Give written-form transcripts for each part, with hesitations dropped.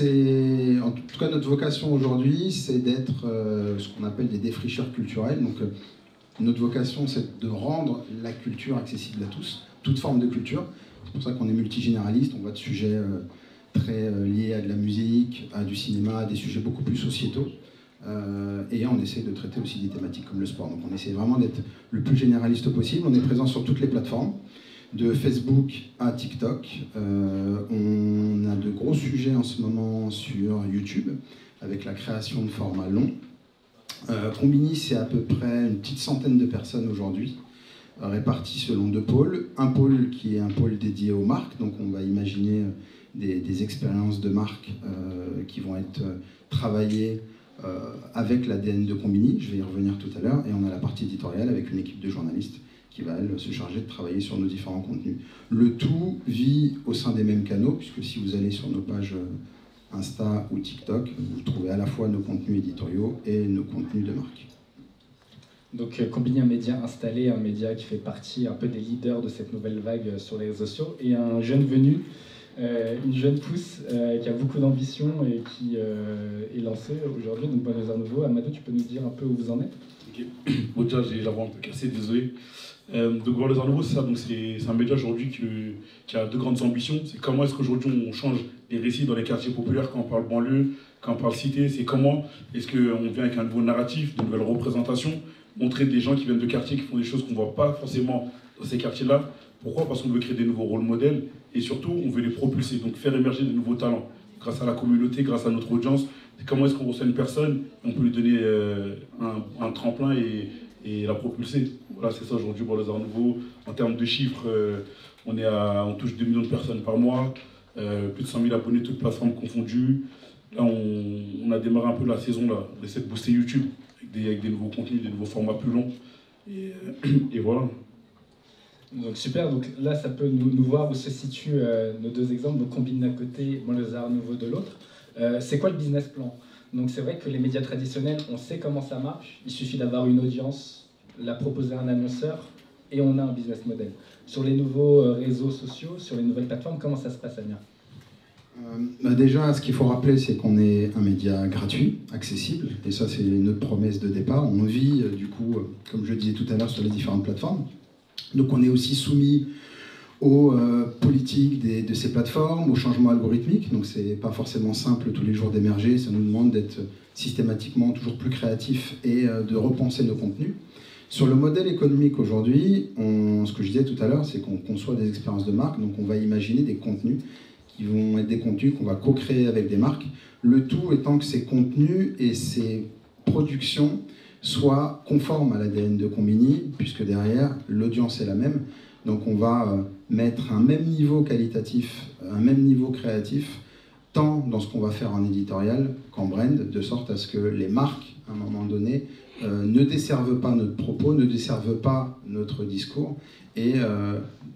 en tout cas, notre vocation aujourd'hui, c'est d'être ce qu'on appelle des défricheurs culturels. Donc, notre vocation, c'est de rendre la culture accessible à tous, toute forme de culture. C'est pour ça qu'on est multigénéraliste, on voit de sujets très liés à de la musique, à du cinéma, à des sujets beaucoup plus sociétaux. Et on essaie de traiter aussi des thématiques comme le sport. Donc on essaie vraiment d'être le plus généraliste possible. On est présent sur toutes les plateformes, de Facebook à TikTok. On a de gros sujets en ce moment sur YouTube, avec la création de formats longs. Combini, c'est à peu près une petite centaine de personnes aujourd'hui, réparties selon 2 pôles. Un pôle qui est un pôle dédié aux marques, donc on va imaginer des expériences de marque qui vont être travaillées avec l'ADN de Combini, je vais y revenir tout à l'heure, et on a la partie éditoriale avec une équipe de journalistes qui va, elle, se charger de travailler sur nos différents contenus. Le tout vit au sein des mêmes canaux, puisque si vous allez sur nos pages Insta ou TikTok, vous trouvez à la fois nos contenus éditoriaux et nos contenus de marque. Donc Combini, un média installé, un média qui fait partie un peu des leaders de cette nouvelle vague sur les réseaux sociaux, et un jeune venu, une jeune pousse qui a beaucoup d'ambition et qui est lancée aujourd'hui, donc Buenos Aires Nouveau. Amadou, tu peux nous dire un peu où vous en êtes? Ok. Bon, déjà, j'ai la voix un peu cassée, désolé. Donc Buenos Aires Nouveau, c'est ça. Donc c'est un média aujourd'hui qui a 2 grandes ambitions. C'est comment est-ce qu'aujourd'hui on change les récits dans les quartiers populaires quand on parle banlieue, quand on parle cité. C'est comment est-ce qu'on vient avec un nouveau narratif, de nouvelles représentations, montrer des gens qui viennent de quartiers qui font des choses qu'on ne voit pas forcément dans ces quartiers-là. Pourquoi? Parce qu'on veut créer des nouveaux rôles modèles et surtout on veut les propulser, donc faire émerger de nouveaux talents grâce à la communauté, grâce à notre audience. Comment est-ce qu'on reçoit une personne et on peut lui donner un tremplin et la propulser. Voilà, c'est ça aujourd'hui pour les Arts Nouveaux. En termes de chiffres, on touche 2 millions de personnes par mois, plus de 100 000 abonnés, toutes plateformes confondues. Là, on a démarré un peu la saison, là. On essaie de booster YouTube avec des nouveaux contenus, des nouveaux formats plus longs. Et voilà. Donc super, donc là ça peut nous voir où se situent nos 2 exemples, donc Combini d'un côté, Buenos Aires Nouveau de l'autre. C'est quoi le business plan? Donc c'est vrai que les médias traditionnels, on sait comment ça marche, il suffit d'avoir une audience, la proposer à un annonceur, et on a un business model. Sur les nouveaux réseaux sociaux, sur les nouvelles plateformes, comment ça se passe, Amir? Déjà, ce qu'il faut rappeler, c'est qu'on est un média gratuit, accessible, et ça c'est notre promesse de départ. On vit du coup, comme je le disais tout à l'heure, sur les différentes plateformes. Donc on est aussi soumis aux politiques de ces plateformes, aux changements algorithmiques. Donc c'est pas forcément simple tous les jours d'émerger, ça nous demande d'être systématiquement toujours plus créatifs et de repenser nos contenus. Sur le modèle économique aujourd'hui, ce que je disais tout à l'heure, c'est qu'on conçoit des expériences de marque, donc on va imaginer des contenus qui vont être des contenus qu'on va co-créer avec des marques, le tout étant que ces contenus et ces productions soient conformes à l'ADN de Combini, puisque derrière, l'audience est la même. Donc on va mettre un même niveau qualitatif, un même niveau créatif, tant dans ce qu'on va faire en éditorial qu'en brand, de sorte à ce que les marques, à un moment donné, ne desservent pas notre propos, ne desservent pas notre discours. Et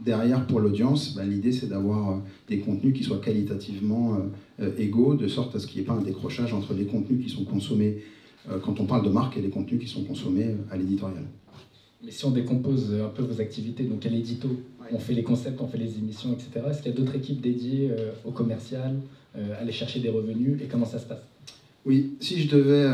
derrière, pour l'audience, l'idée c'est d'avoir des contenus qui soient qualitativement égaux, de sorte à ce qu'il n'y ait pas un décrochage entre les contenus qui sont consommés quand on parle de marque et les contenus qui sont consommés à l'éditorial. Mais si on décompose un peu vos activités, donc à l'édito, on fait les concepts, on fait les émissions, etc. Est-ce qu'il y a d'autres équipes dédiées au commercial, aller chercher des revenus, et comment ça se passe? Oui, si je devais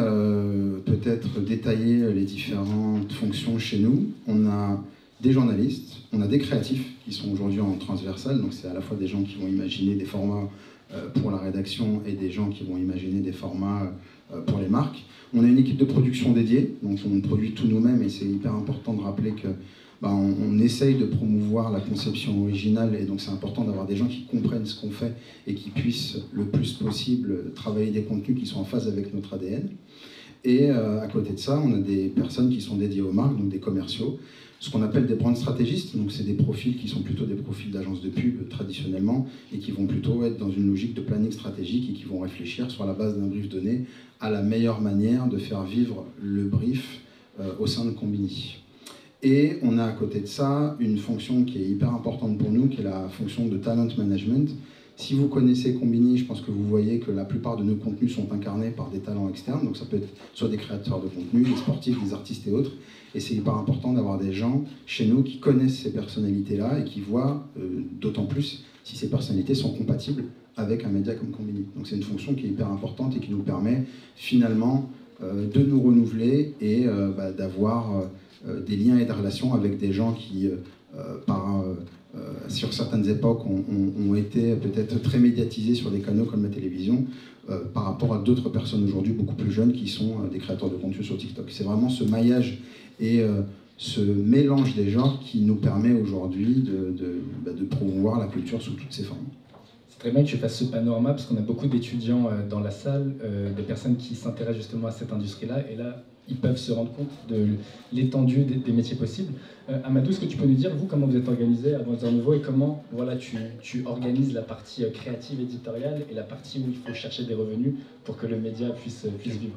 peut-être détailler les différentes fonctions chez nous, on a des journalistes, on a des créatifs qui sont aujourd'hui en transversal, donc c'est à la fois des gens qui vont imaginer des formats pour la rédaction et des gens qui vont imaginer des formats pour les marques. On a une équipe de production dédiée, donc on produit tout nous-mêmes et c'est hyper important de rappeler que on essaye de promouvoir la conception originale et donc c'est important d'avoir des gens qui comprennent ce qu'on fait et qui puissent le plus possible travailler des contenus qui sont en phase avec notre ADN. Et à côté de ça, on a des personnes qui sont dédiées aux marques, donc des commerciaux, ce qu'on appelle des brand stratégistes, donc c'est des profils qui sont plutôt des profils d'agences de pub traditionnellement et qui vont plutôt être dans une logique de planning stratégique et qui vont réfléchir sur la base d'un brief donné à la meilleure manière de faire vivre le brief au sein de Combini. Et on a à côté de ça une fonction qui est hyper importante pour nous, qui est la fonction de talent management, Si vous connaissez Combini, je pense que vous voyez que la plupart de nos contenus sont incarnés par des talents externes. Donc ça peut être soit des créateurs de contenu, des sportifs, des artistes et autres. Et c'est hyper important d'avoir des gens chez nous qui connaissent ces personnalités-là et qui voient d'autant plus si ces personnalités sont compatibles avec un média comme Combini. Donc c'est une fonction qui est hyper importante et qui nous permet finalement de nous renouveler et d'avoir des liens et des relations avec des gens qui, sur certaines époques, ont été peut-être très médiatisés sur des canaux comme la télévision, par rapport à d'autres personnes aujourd'hui beaucoup plus jeunes qui sont des créateurs de contenu sur TikTok. C'est vraiment ce maillage et ce mélange des genres qui nous permet aujourd'hui de promouvoir la culture sous toutes ses formes. C'est très bien que tu fasses ce panorama parce qu'on a beaucoup d'étudiants dans la salle, des personnes qui s'intéressent justement à cette industrie-là, et là, ils peuvent se rendre compte de l'étendue des métiers possibles. Amadou, est-ce que tu peux nous dire, vous, comment vous êtes organisé à Dans Nouveau et comment voilà, tu organises la partie créative éditoriale et la partie où il faut chercher des revenus pour que le média puisse vivre?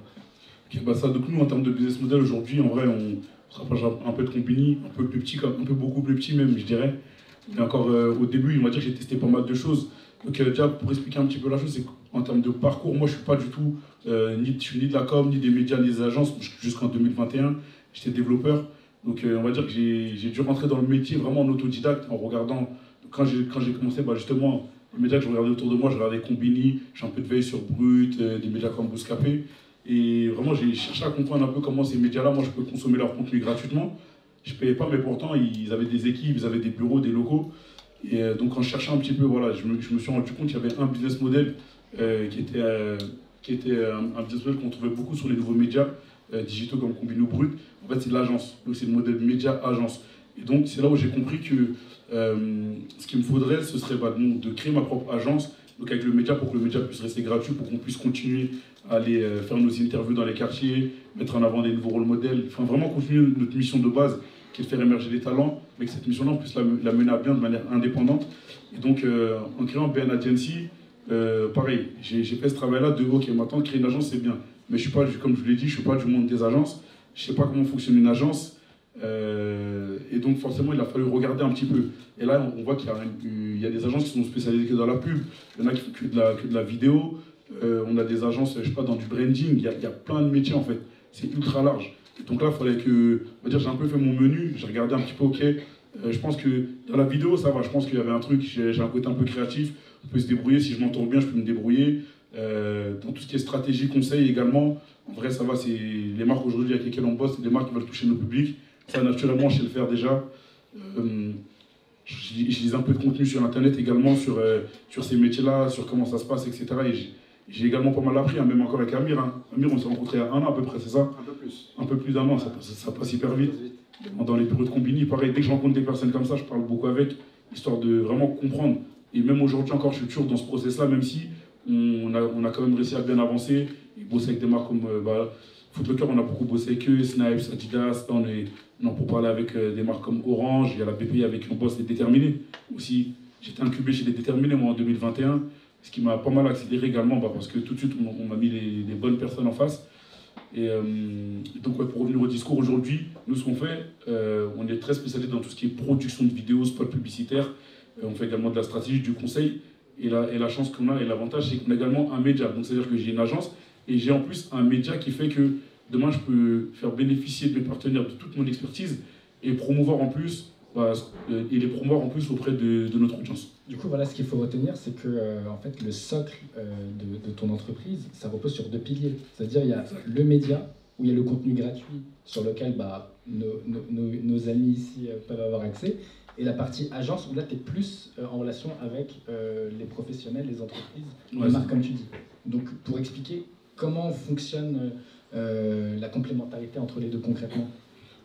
Okay, ça, donc nous, en termes de business model, aujourd'hui, en vrai, on se rapproche un peu de Combini, un peu plus petit, un peu beaucoup plus petit même, je dirais. Et encore au début, on va dire que j'ai testé pas mal de choses. Donc déjà, pour expliquer un petit peu la chose, c'est qu'en termes de parcours, moi, je suis pas du tout je suis ni de la com, ni des médias, ni des agences. Jusqu'en 2021, j'étais développeur. Donc on va dire que j'ai dû rentrer dans le métier vraiment en autodidacte, en regardant. Quand j'ai commencé, justement, les médias que je regardais autour de moi, je regardais Combini, j'ai un peu de veille sur Brut, des médias comme Bouscapé. Et vraiment, j'ai cherché à comprendre un peu comment ces médias-là, moi, je peux consommer leur contenu gratuitement. Je ne payais pas, mais pourtant, ils avaient des équipes, ils avaient des bureaux, des locaux. Et donc, en cherchant un petit peu, voilà, je me suis rendu compte qu'il y avait un business model qui était un business model qu'on trouvait beaucoup sur les nouveaux médias digitaux comme Combini ou Brut. En fait, c'est de l'agence. Donc, c'est le modèle média-agence. Et donc, c'est là où j'ai compris que ce qu'il me faudrait, ce serait de créer ma propre agence, donc avec le média, pour que le média puisse rester gratuit, pour qu'on puisse continuer à aller faire nos interviews dans les quartiers, mettre en avant des nouveaux rôles modèles, enfin vraiment continuer notre mission de base, qui est de faire émerger les talents, mais que cette mission-là, on puisse la mener à bien de manière indépendante. Et donc, en créant BN Agency, pareil, j'ai fait ce travail-là de, ok, maintenant, créer une agence, c'est bien. Mais je suis pas, comme je vous l'ai dit, je ne suis pas du monde des agences. Je ne sais pas comment fonctionne une agence. Et donc, forcément, il a fallu regarder un petit peu. Et là, on voit qu'il y a des agences qui sont spécialisées que dans la pub. Il y en a qui font que de la vidéo. On a des agences, je sais pas, dans du branding. Il y a plein de métiers, en fait. C'est ultra large. Et donc là, il fallait que... On va dire, j'ai un peu fait mon menu. J'ai regardé un petit peu, ok. Je pense que dans la vidéo, ça va. Je pense qu'il y avait un truc. J'ai un côté un peu créatif. On peut se débrouiller. Si je m'entoure bien, je peux me débrouiller. Dans tout ce qui est stratégie, conseil également. En vrai, ça va. C'est les marques aujourd'hui avec lesquelles on bosse, c'est des marques qui veulent toucher nos publics. Ça, naturellement, je sais le faire déjà. Je lis un peu de contenu sur Internet également, sur ces métiers-là, sur comment ça se passe, etc. Et j'ai également pas mal appris, même encore avec Amir. Amir, on s'est rencontrés il y a 1 an à peu près, c'est ça? Un peu plus. Un peu plus d'1 an, ça passe hyper vite. Dans les bureaux de Combini, pareil, dès que je rencontre des personnes comme ça, je parle beaucoup avec, histoire de vraiment comprendre. Et même aujourd'hui encore, je suis toujours dans ce process-là, même si on a quand même réussi à bien avancer et bosser avec des marques comme Foot Locker, on a beaucoup bossé avec eux, Snipes, Adidas, on en pour parler avec des marques comme Orange, il y a la BPI avec qui on bosse, les Déterminés. Aussi, j'étais incubé chez les Déterminés moi en 2021, ce qui m'a pas mal accéléré également, parce que tout de suite on m'a mis les bonnes personnes en face. Et donc pour revenir au discours aujourd'hui, nous ce qu'on fait, on est très spécialisé dans tout ce qui est production de vidéos, spots publicitaires, on fait également de la stratégie, du conseil, et la chance qu'on a et l'avantage c'est qu'on a également un média, donc c'est à dire que j'ai une agence et j'ai en plus un média qui fait que demain je peux faire bénéficier de mes partenaires de toute mon expertise et promouvoir en plus, et les promouvoir en plus auprès de notre audience. Du coup, voilà, ce qu'il faut retenir, c'est que en fait, le socle de ton entreprise, ça repose sur 2 piliers. C'est-à-dire, il y a le média, où il y a le contenu gratuit, sur lequel nos amis ici peuvent avoir accès, et la partie agence, où là, tu es plus en relation avec les professionnels, les entreprises, les marques, comme tu dis. Donc, pour expliquer comment fonctionne la complémentarité entre les deux concrètement.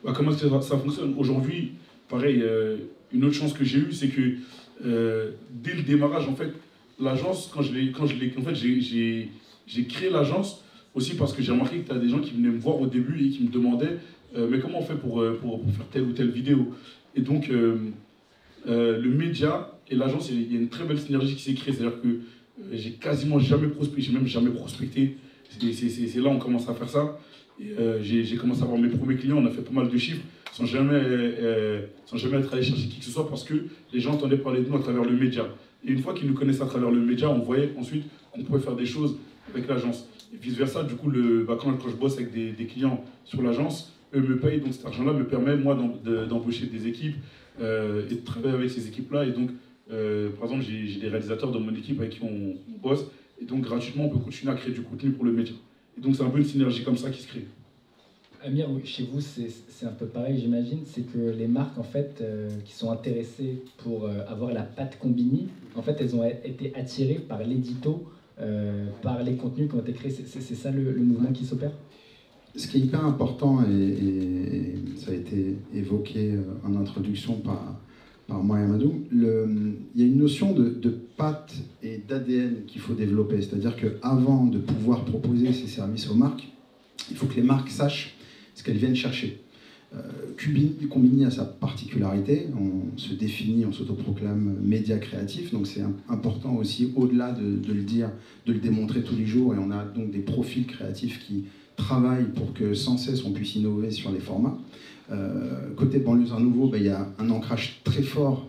Comment ça fonctionne? Aujourd'hui, pareil, une autre chance que j'ai eue, c'est que dès le démarrage, en fait, l'agence, j'ai créé l'agence aussi parce que j'ai remarqué que tu as des gens qui venaient me voir au début et qui me demandaient mais comment on fait pour faire telle ou telle vidéo? Et donc, le média et l'agence, il y a une très belle synergie qui s'est créée. C'est-à-dire que j'ai quasiment jamais prospecté, j'ai même jamais prospecté. C'est là où on commence à faire ça. J'ai commencé à avoir mes premiers clients, on a fait pas mal de chiffres sans jamais être allé chercher qui que ce soit parce que les gens entendaient parler de nous à travers le média. Et une fois qu'ils nous connaissent à travers le média, on voyait ensuite qu'on pouvait faire des choses avec l'agence. Et vice-versa, du coup, quand je bosse avec des clients sur l'agence, eux me payent, donc cet argent-là me permet, moi, d'embaucher des équipes et de travailler avec ces équipes-là. Et donc, par exemple, j'ai des réalisateurs dans mon équipe avec qui on bosse, et donc gratuitement, on peut continuer à créer du contenu pour le média. Et donc, c'est un peu une synergie comme ça qui se crée. Amir, chez vous, c'est un peu pareil, j'imagine. C'est que les marques, en fait, qui sont intéressées pour avoir la patte Conbini, en fait, elles ont été attirées par l'édito, par les contenus qui ont été créés. C'est ça le mouvement qui s'opère? Ce qui est hyper important, et ça a été évoqué en introduction par moi et Amadou, il y a une notion de patte et d'ADN qu'il faut développer. C'est-à-dire qu'avant de pouvoir proposer ces services aux marques, il faut que les marques sachent ce qu'elles viennent chercher. Conbini a sa particularité, on se définit, on s'autoproclame média créatif, donc c'est important aussi, au-delà de le dire, de le démontrer tous les jours, et on a donc des profils créatifs qui travaillent pour que sans cesse on puisse innover sur les formats. Côté Banlieusards Nouveaux, il y a un ancrage très fort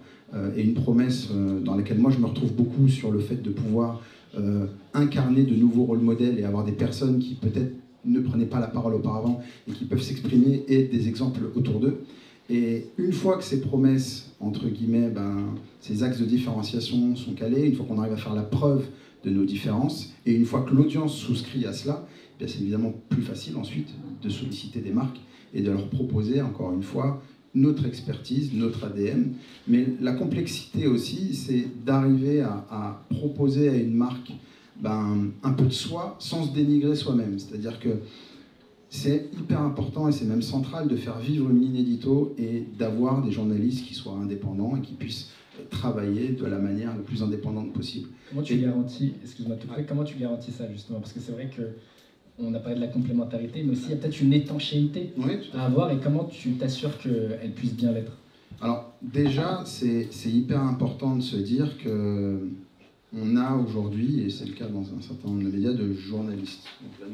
et une promesse dans laquelle moi je me retrouve beaucoup sur le fait de pouvoir incarner de nouveaux rôles modèles et avoir des personnes qui peut-être ne prenaient pas la parole auparavant et qui peuvent s'exprimer et des exemples autour d'eux. Et une fois que ces promesses, entre guillemets, ces axes de différenciation sont calés, une fois qu'on arrive à faire la preuve de nos différences, et une fois que l'audience souscrit à cela, c'est évidemment plus facile ensuite de solliciter des marques et de leur proposer, encore une fois, notre expertise, notre ADN. Mais la complexité aussi, c'est d'arriver à proposer à une marque un peu de soi sans se dénigrer soi-même. C'est-à-dire que c'est hyper important et c'est même central de faire vivre une ligne édito et d'avoir des journalistes qui soient indépendants et qui puissent travailler de la manière la plus indépendante possible. Comment tu garantis, excuse-moi, comment tu garantis ça justement? Parce que c'est vrai que on a parlé de la complémentarité, mais aussi il y a peut-être une étanchéité à avoir, et comment tu t'assures qu'elle puisse bien l'être? Alors déjà, c'est hyper important de se dire que on a aujourd'hui, et c'est le cas dans un certain nombre de médias, de journalistes. Donc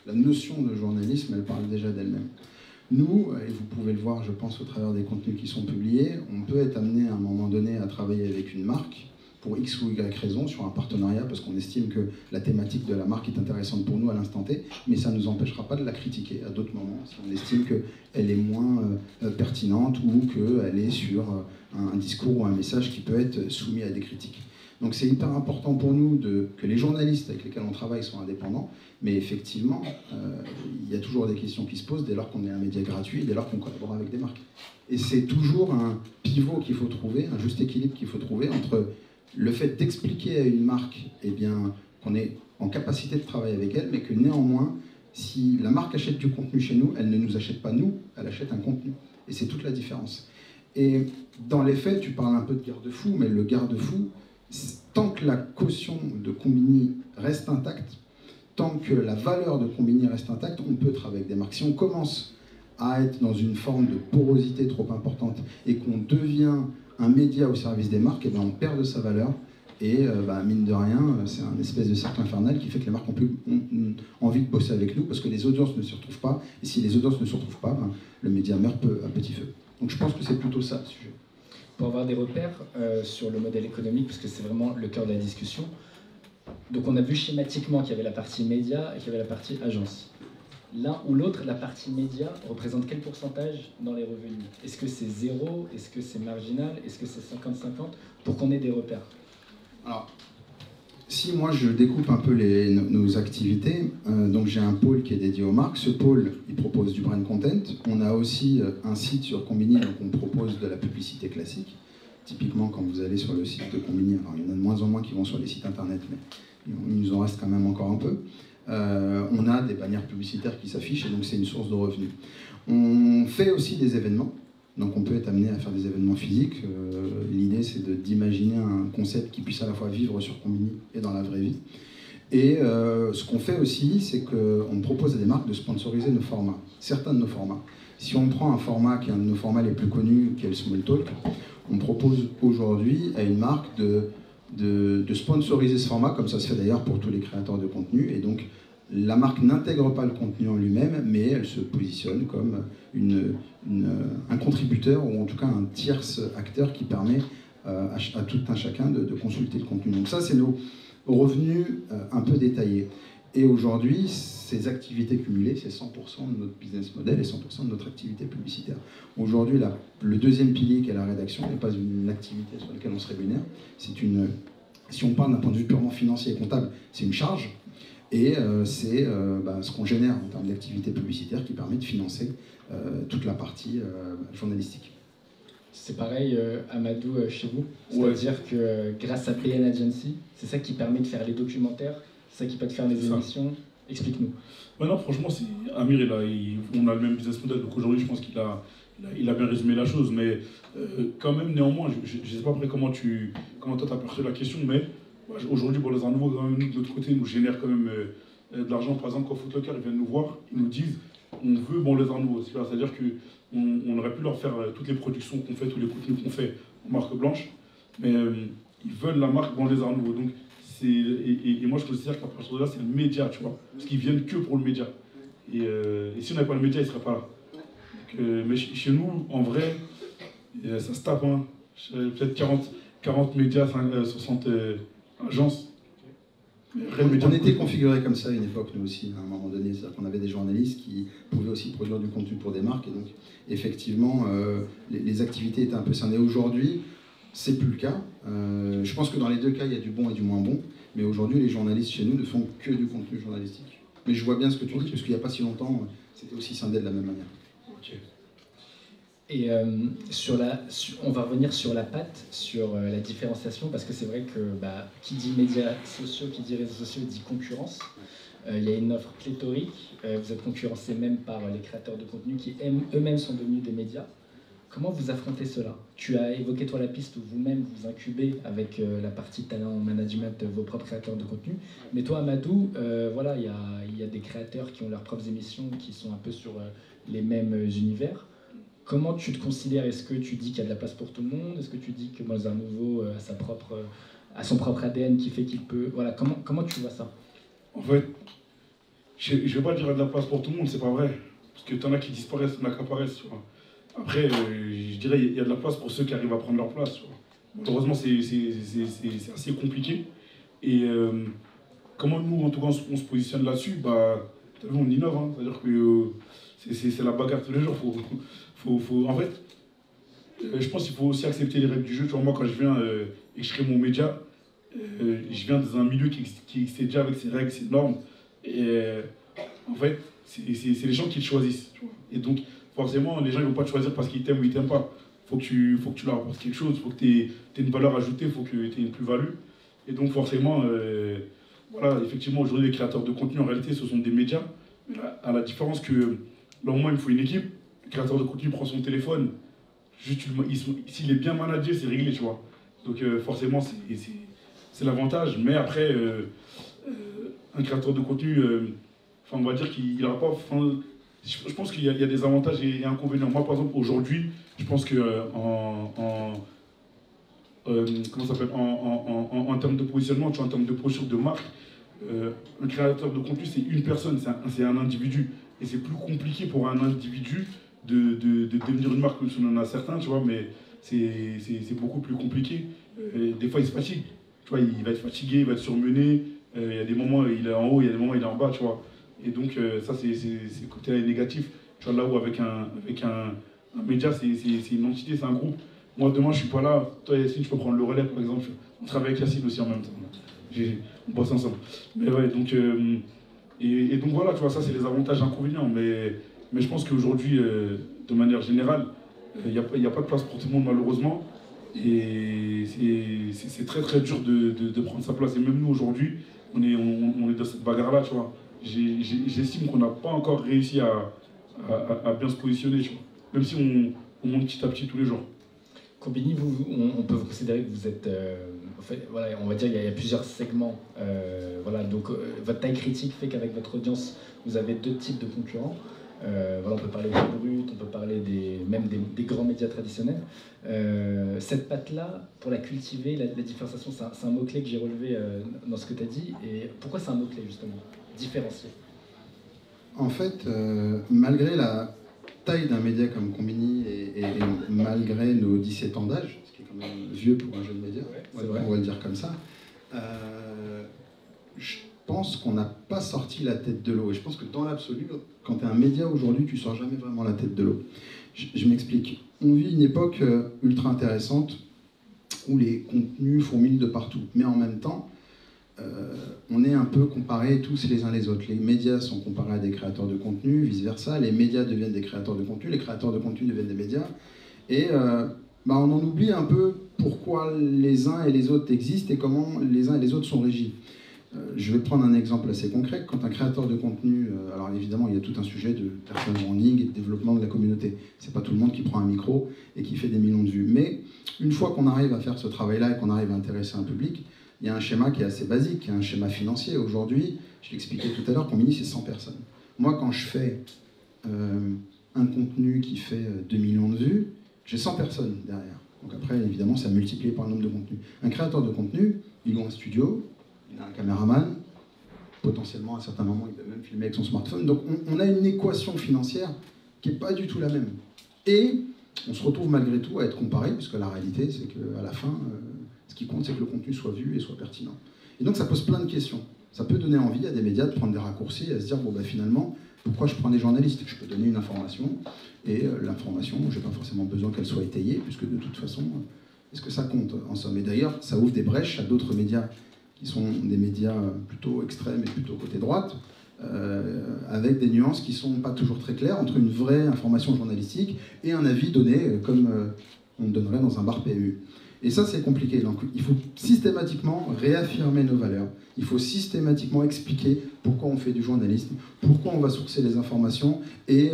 la notion de journalisme, elle parle déjà d'elle-même. Nous, et vous pouvez le voir, je pense, au travers des contenus qui sont publiés, on peut être amené à un moment donné à travailler avec une marque pour X ou Y raison sur un partenariat parce qu'on estime que la thématique de la marque est intéressante pour nous à l'instant T, mais ça ne nous empêchera pas de la critiquer à d'autres moments si on estime qu'elle est moins pertinente ou qu'elle est sur un discours ou un message qui peut être soumis à des critiques. Donc c'est hyper important pour nous que les journalistes avec lesquels on travaille soient indépendants, mais effectivement, il y a toujours des questions qui se posent dès lors qu'on est un média gratuit, dès lors qu'on collabore avec des marques. Et c'est toujours un pivot qu'il faut trouver, un juste équilibre qu'il faut trouver entre le fait d'expliquer à une marque qu'on est en capacité de travailler avec elle, mais que néanmoins, si la marque achète du contenu chez nous, elle ne nous achète pas nous, elle achète un contenu. Et c'est toute la différence. Et dans les faits, tu parles un peu de garde-fou, mais le garde-fou, tant que la caution de Conbini reste intacte, tant que la valeur de Conbini reste intacte, on peut travailler avec des marques. Si on commence à être dans une forme de porosité trop importante et qu'on devient un média au service des marques, on perd de sa valeur. Et mine de rien, c'est un espèce de cercle infernal qui fait que les marques ont plus envie de bosser avec nous parce que les audiences ne se retrouvent pas. Et si les audiences ne se retrouvent pas, le média meurt à petit feu. Donc je pense que c'est plutôt ça le sujet. Pour avoir des repères sur le modèle économique, parce que c'est vraiment le cœur de la discussion, donc on a vu schématiquement qu'il y avait la partie média et qu'il y avait la partie agence. L'un ou l'autre, la partie média représente quel pourcentage dans les revenus? Est-ce que c'est 0? Est-ce que c'est marginal? Est-ce que c'est 50-50? Pour qu'on ait des repères. Alors, si moi je découpe un peu nos activités, donc j'ai un pôle qui est dédié aux marques. Ce pôle, il propose du brand content. On a aussi un site sur Conbini, donc on propose de la publicité classique. Typiquement, quand vous allez sur le site de Conbini, alors il y en a de moins en moins qui vont sur les sites internet, mais il nous en reste quand même encore un peu. On a des bannières publicitaires qui s'affichent et donc c'est une source de revenus. On fait aussi des événements, donc on peut être amené à faire des événements physiques. L'idée c'est d'imaginer un concept qui puisse à la fois vivre sur Conbini et dans la vraie vie. Et ce qu'on fait aussi, c'est qu'on propose à des marques de sponsoriser nos formats, certains de nos formats. Si on prend un format qui est un de nos formats les plus connus, qui est le Small Talk, on propose aujourd'hui à une marque de sponsoriser ce format, comme ça se fait d'ailleurs pour tous les créateurs de contenu. Et donc, la marque n'intègre pas le contenu en lui-même, mais elle se positionne comme un contributeur, ou en tout cas un tierce acteur qui permet à tout un chacun de consulter le contenu. Donc ça, c'est nos revenus un peu détaillés. Et aujourd'hui, ces activités cumulées, c'est 100% de notre business model et 100% de notre activité publicitaire. Aujourd'hui, le deuxième pilier qui est la rédaction n'est pas une activité sur laquelle on se rémunère. C'est une, si on parle d'un point de vue purement financier et comptable, c'est une charge. Et c'est ce qu'on génère en termes d'activité publicitaire qui permet de financer toute la partie journalistique. C'est pareil, Amadou, chez vous. C'est-à-dire que grâce à PN Agency, c'est ça qui permet de faire les documentaires, c'est ça qui peut te faire les émissions. Explique-nous. Ouais, non, franchement, Amir, on a le même business model. Donc aujourd'hui, je pense qu'il a bien résumé la chose. Mais quand même, néanmoins, je ne sais pas après comment toi tu as perçu la question, mais aujourd'hui, Bon Les Arts Nouveaux, quand même, nous, de notre côté, nous génère quand même de l'argent. Par exemple, quand Footlocker, ils viennent nous voir, ils nous disent on veut Bon Les Arts Nouveaux. C'est-à-dire qu'on aurait pu leur faire toutes les productions qu'on fait, tous les contenus qu'on fait en marque blanche, mais ils veulent la marque Bon Les Arts Nouveaux. Donc, et moi, je considère qu'à partir de là, c'est le média, tu vois, parce qu'ils viennent que pour le média. Et si on n'avait pas le média, ils ne seraient pas là. Donc, mais chez nous, en vrai, ça se tape, hein. Peut-être 40 médias, 60 agences. On était configurés comme ça à une époque, nous aussi, à un moment donné. C'est-à-dire qu'on avait des journalistes qui pouvaient aussi produire du contenu pour des marques. Et donc, effectivement, les activités étaient un peu scindées. Aujourd'hui, c'est plus le cas. Je pense que dans les deux cas, il y a du bon et du moins bon. Mais aujourd'hui, les journalistes chez nous ne font que du contenu journalistique. Mais je vois bien ce que tu dis, parce qu'il n'y a pas si longtemps, c'était aussi scindé de la même manière. Okay. Et on va revenir sur la patte, sur la différenciation, parce que c'est vrai que qui dit médias sociaux, qui dit réseaux sociaux, dit concurrence. Il y a une offre pléthorique, vous êtes concurrencé même par les créateurs de contenu qui eux-mêmes sont devenus des médias. Comment vous affrontez cela? Tu as évoqué toi la piste où vous-même vous incubez avec la partie talent management vos propres créateurs de contenu. Mais toi Amadou, voilà, il y a des créateurs qui ont leurs propres émissions qui sont un peu sur les mêmes univers. Comment tu te considères? Est-ce que tu dis qu'il y a de la place pour tout le monde? Est-ce que tu dis que Bon Les Arts Nouveaux a son propre ADN qui fait qu'il peut... Voilà, comment tu vois ça? En fait, je ne vais pas dire qu'il y a de la place pour tout le monde, c'est pas vrai. Parce que t'en as qui disparaissent, t'en as qui apparaissent, tu vois. Après, je dirais qu'il y a de la place pour ceux qui arrivent à prendre leur place. Heureusement, c'est assez compliqué. Et comment nous, en tout cas, on se positionne là-dessus, t'as vu, on innove. Hein. C'est-à-dire que c'est la bagarre tous les jours. En fait, je pense qu'il faut aussi accepter les règles du jeu. Tu vois, moi, quand je viens et que je crée mon média, je viens dans un milieu qui existait déjà avec ses règles, ses normes. Et en fait, c'est les gens qui le choisissent. Tu vois. Et donc, forcément, les gens ne vont pas te choisir parce qu'ils t'aiment ou ils t'aiment pas. Faut que tu leur apportes quelque chose, faut que tu aies une valeur ajoutée, faut que tu aies une plus-value. Et donc forcément, voilà, effectivement, aujourd'hui, les créateurs de contenu, en réalité, ce sont des médias. Mais là, à la différence que, là, au moins, il me faut une équipe. Le créateur de contenu prend son téléphone. S'il est bien managé, c'est réglé, tu vois. Donc forcément, c'est l'avantage. Mais après, un créateur de contenu, on va dire qu'il n'aura pas... Je pense qu'il y a des avantages et inconvénients. Moi, par exemple, aujourd'hui, je pense que en termes de positionnement, tu vois, en termes de posture de marque, un créateur de contenu, c'est une personne, c'est un individu. Et c'est plus compliqué pour un individu de devenir une marque, comme si on en a certains, tu vois, mais c'est beaucoup plus compliqué. Des fois, il se fatigue. Tu vois, il va être fatigué, il va être surmené. Il y a des moments où il est en haut, il y a des moments où il est en bas, tu vois. Et donc, ça, c'est le côté négatif. Tu vois, là où avec un média, c'est une entité, c'est un groupe. Moi, demain, je suis pas là. Toi, Yacine, tu peux prendre le relais, par exemple. On travaille avec Yacine aussi en même temps. On bosse ensemble. Mais ouais, donc, et donc voilà, tu vois, ça, c'est les avantages et inconvénients. Mais je pense qu'aujourd'hui, de manière générale, il n'y a pas de place pour tout le monde, malheureusement. Et c'est très, très dur de prendre sa place. Et même nous, aujourd'hui, on est dans cette bagarre-là, tu vois. J'estime qu'on n'a pas encore réussi à bien se positionner, tu vois. Même si on monte petit à petit tous les jours. Combini, on peut vous considérer que vous êtes... en fait, voilà, on va dire qu'il y a plusieurs segments. Voilà, donc, votre taille critique fait qu'avec votre audience, vous avez deux types de concurrents. Voilà, on peut parler des brutes, on peut parler même des grands médias traditionnels. Cette patte-là, pour la cultiver, la différenciation, c'est un mot-clé que j'ai relevé dans ce que tu as dit. Et pourquoi c'est un mot-clé, justement? Différencier. En fait, malgré taille d'un média comme Combini et malgré nos 17 ans d'âge, ce qui est quand même vieux pour un jeune média, on va le dire comme ça, je pense qu'on n'a pas sorti la tête de l'eau. Et je pense que dans l'absolu, quand tu es un média aujourd'hui, tu sors jamais vraiment la tête de l'eau. Je m'explique. On vit une époque ultra intéressante où les contenus fourmillent de partout. Mais en même temps, on est un peu comparés tous les uns les autres. Les médias sont comparés à des créateurs de contenu, vice-versa. Les médias deviennent des créateurs de contenu, les créateurs de contenu deviennent des médias. Et on en oublie un peu pourquoi les uns et les autres existent et comment les uns et les autres sont régis. Je vais prendre un exemple assez concret. Quand un créateur de contenu, alors évidemment il y a tout un sujet de personal branding et de développement de la communauté. C'est pas tout le monde qui prend un micro et qui fait des millions de vues. Mais une fois qu'on arrive à faire ce travail-là et qu'on arrive à intéresser un public, il y a un schéma qui est assez basique, il y a un schéma financier. Aujourd'hui, je l'expliquais tout à l'heure, Combini c'est 100 personnes. Moi quand je fais un contenu qui fait 2 millions de vues, j'ai 100 personnes derrière. Donc après évidemment ça multiplié par le nombre de contenus. Un créateur de contenu, il a un studio, il a un caméraman, potentiellement à un certain moment il peut même filmer avec son smartphone. Donc on a une équation financière qui n'est pas du tout la même. Et on se retrouve malgré tout à être comparé, puisque la réalité c'est qu'à la fin, ce qui compte c'est que le contenu soit vu et soit pertinent. Et donc ça pose plein de questions. Ça peut donner envie à des médias de prendre des raccourcis et à se dire, bon finalement, pourquoi je prends des journalistes? Je peux donner une information, et l'information, je n'ai pas forcément besoin qu'elle soit étayée, puisque de toute façon, est-ce que ça compte en somme? Et d'ailleurs, ça ouvre des brèches à d'autres médias qui sont des médias plutôt extrêmes et plutôt côté droite, avec des nuances qui ne sont pas toujours très claires entre une vraie information journalistique et un avis donné comme on donnerait dans un bar PMU. Et ça, c'est compliqué. Donc, il faut systématiquement réaffirmer nos valeurs. Il faut systématiquement expliquer pourquoi on fait du journalisme, pourquoi on va sourcer les informations et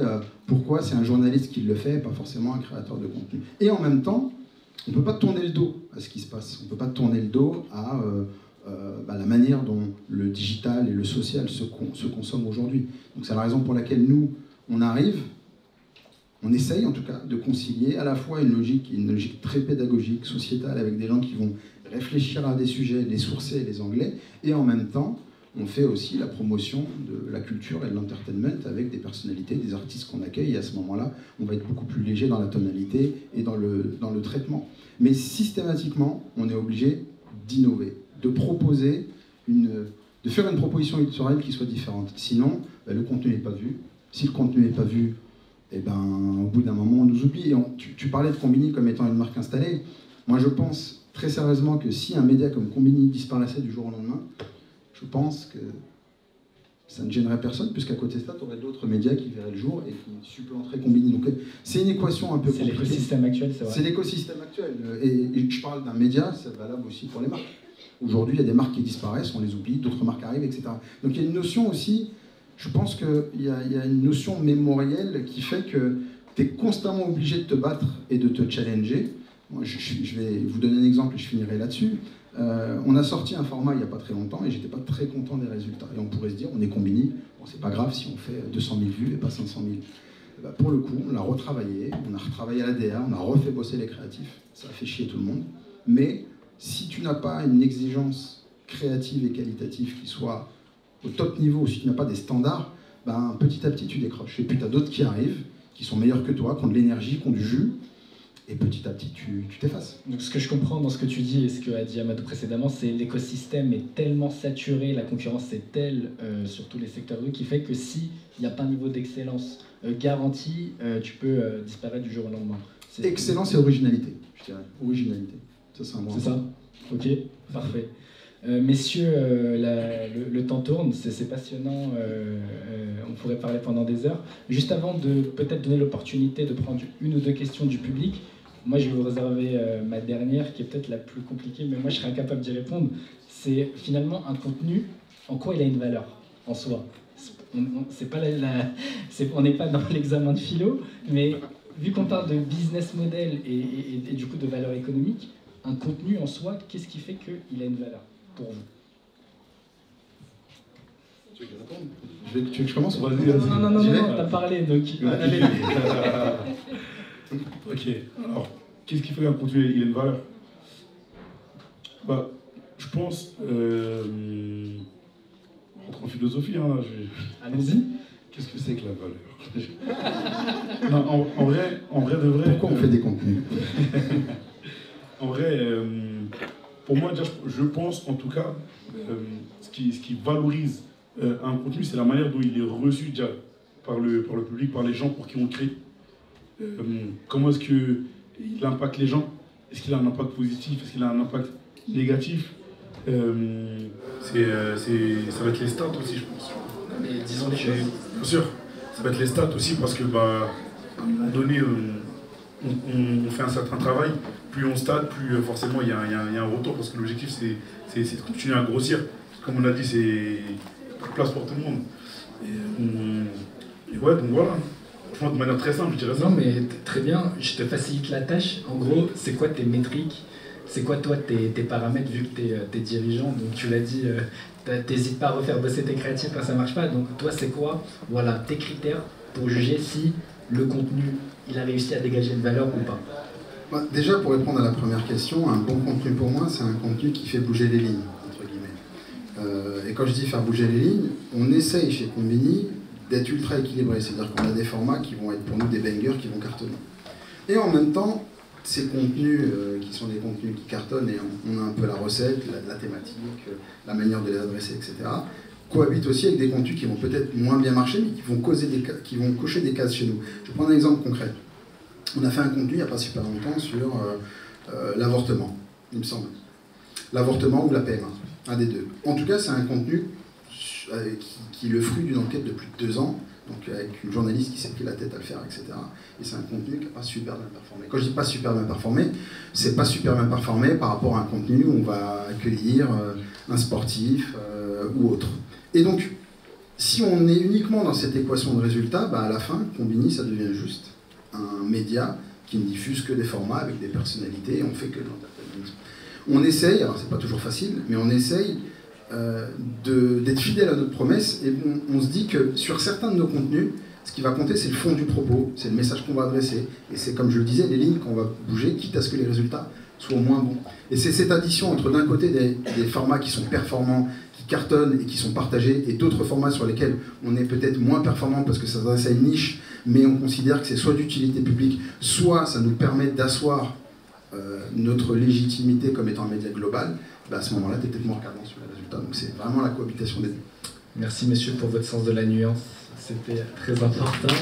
pourquoi c'est un journaliste qui le fait et pas forcément un créateur de contenu. Et en même temps, on ne peut pas tourner le dos à ce qui se passe. On ne peut pas tourner le dos à la manière dont le digital et le social se consomment aujourd'hui. Donc c'est la raison pour laquelle nous, on essaye en tout cas de concilier à la fois une logique très pédagogique, sociétale, avec des gens qui vont réfléchir à des sujets, les sourcer, les anglais, et en même temps, on fait aussi la promotion de la culture et de l'entertainment avec des personnalités, des artistes qu'on accueille, et à ce moment-là, on va être beaucoup plus léger dans la tonalité et dans le traitement. Mais systématiquement, on est obligé d'innover, de proposer de faire une proposition éditoriale qui soit différente. Sinon, le contenu n'est pas vu. Si le contenu n'est pas vu, au bout d'un moment, on nous oublie. Et tu parlais de Combini comme étant une marque installée. Moi, je pense très sérieusement que si un média comme Combini disparaissait du jour au lendemain, je pense que ça ne gênerait personne, puisqu'à côté de ça, tu aurais d'autres médias qui verraient le jour et qui supplanteraient Combini. Donc, c'est une équation un peu compliquée. C'est l'écosystème actuel, c'est vrai. C'est l'écosystème actuel. Et je parle d'un média, c'est valable aussi pour les marques. Aujourd'hui, il y a des marques qui disparaissent, on les oublie, d'autres marques arrivent, etc. Donc, il y a une notion aussi. Je pense qu'il y a une notion mémorielle qui fait que tu es constamment obligé de te battre et de te challenger. Moi, je vais vous donner un exemple et je finirai là-dessus. On a sorti un format il n'y a pas très longtemps et j'étais pas très content des résultats. Et on pourrait se dire, on est Combini, bon, c'est pas grave si on fait 200 000 vues et pas 500 000. Pour le coup, on l'a retravaillé, on a retravaillé à la DA, on a refait bosser les créatifs. Ça a fait chier tout le monde. Mais si tu n'as pas une exigence créative et qualitative qui soit au top niveau, si tu n'as pas des standards, petit à petit tu décroches. Et puis tu as d'autres qui arrivent, qui sont meilleurs que toi, qui ont de l'énergie, qui ont du jus, et petit à petit tu t'effaces. Donc ce que je comprends dans ce que tu dis et ce que a dit Amadou précédemment, c'est l'écosystème est tellement saturé, la concurrence est telle sur tous les secteurs qui fait que s'il n'y a pas un niveau d'excellence garanti, tu peux disparaître du jour au lendemain. Excellence et originalité, je dirais. Originalité. Ça, c'est un bon. C'est ça. Ok, parfait. Messieurs, le temps tourne, c'est passionnant, on pourrait parler pendant des heures. Juste avant de peut-être donner l'opportunité de prendre une ou deux questions du public, moi je vais vous réserver ma dernière qui est peut-être la plus compliquée, mais moi je serai incapable d'y répondre. C'est finalement un contenu, en quoi il a une valeur en soi. On n'est pas dans l'examen de philo, mais vu qu'on parle de business model et du coup de valeur économique, un contenu en soi, qu'est-ce qui fait qu'il a une valeur pour vous? Tu veux que je commence? Non, t'as parlé, donc... Allez. Ok, alors, qu'est-ce qui fait qu'un contenu il a une valeur? Je pense, en philosophie, Allons-y. Qu'est-ce que c'est que la valeur? Non, en vrai de vrai... Pourquoi on fait des contenus? En vrai, pour moi, déjà, je pense en tout cas, ce qui valorise un contenu, c'est la manière dont il est reçu déjà par le public, par les gens pour qui on le crée. Comment est-ce qu'il impacte les gens? Est-ce qu'il a un impact positif? Est-ce qu'il a un impact négatif? Ça va être les stats aussi, je pense. Mais disons que... Bien sûr, ça va être les stats aussi parce que, à un moment donné, on fait un certain travail, plus on state, plus forcément il y a un retour parce que l'objectif c'est de continuer à grossir. Comme on a dit, c'est pas de place pour tout le monde. Et ouais, donc voilà. Franchement, de manière très simple, je dirais ça. Non, mais très bien, je te facilite la tâche. En gros, c'est quoi tes métriques? C'est quoi, toi, tes paramètres, vu que tu es dirigeant? Donc, tu l'as dit, t'hésites pas à refaire bosser tes créatifs quand ça marche pas. Donc, toi, c'est quoi, voilà, tes critères pour juger si le contenu, il a réussi à dégager une valeur ou pas? Déjà, pour répondre à la première question, un bon contenu pour moi, c'est un contenu qui fait bouger les lignes, entre guillemets. Et quand je dis faire bouger les lignes, on essaye chez Konbini d'être ultra équilibré. C'est-à-dire qu'on a des formats qui vont être pour nous des bangers qui vont cartonner. Et en même temps, ces contenus qui sont des contenus qui cartonnent, et on a un peu la recette, la thématique, la manière de les adresser, etc., cohabitent aussi avec des contenus qui vont peut-être moins bien marcher, mais qui vont cocher des cases chez nous. Je vais prendre un exemple concret. On a fait un contenu il n'y a pas super longtemps sur l'avortement, il me semble. L'avortement ou la PMA, un des deux. En tout cas, c'est un contenu qui est le fruit d'une enquête de plus de 2 ans, donc avec une journaliste qui s'est pris la tête à le faire, etc. Et c'est un contenu qui n'a pas super bien performé. Quand je dis pas super bien performé, c'est pas super bien performé par rapport à un contenu où on va accueillir un sportif ou autre. Et donc, si on est uniquement dans cette équation de résultats, à la fin, Konbini, ça devient juste un média qui ne diffuse que des formats avec des personnalités, et on fait que de l'entertainment. On essaye, alors c'est pas toujours facile, mais on essaye d'être fidèle à notre promesse, et on se dit que sur certains de nos contenus, ce qui va compter, c'est le fond du propos, c'est le message qu'on va adresser, et c'est, comme je le disais, les lignes qu'on va bouger, quitte à ce que les résultats soient moins bons. Et c'est cette addition entre, d'un côté, des formats qui sont performants, qui cartonnent et qui sont partagés, et d'autres formats sur lesquels on est peut-être moins performant parce que ça s'adresse à une niche, mais on considère que c'est soit d'utilité publique, soit ça nous permet d'asseoir notre légitimité comme étant un média global. À ce moment-là, tu es peut-être moins regardant sur les résultats. Donc c'est vraiment la cohabitation des deux. Merci messieurs pour votre sens de la nuance, c'était très important.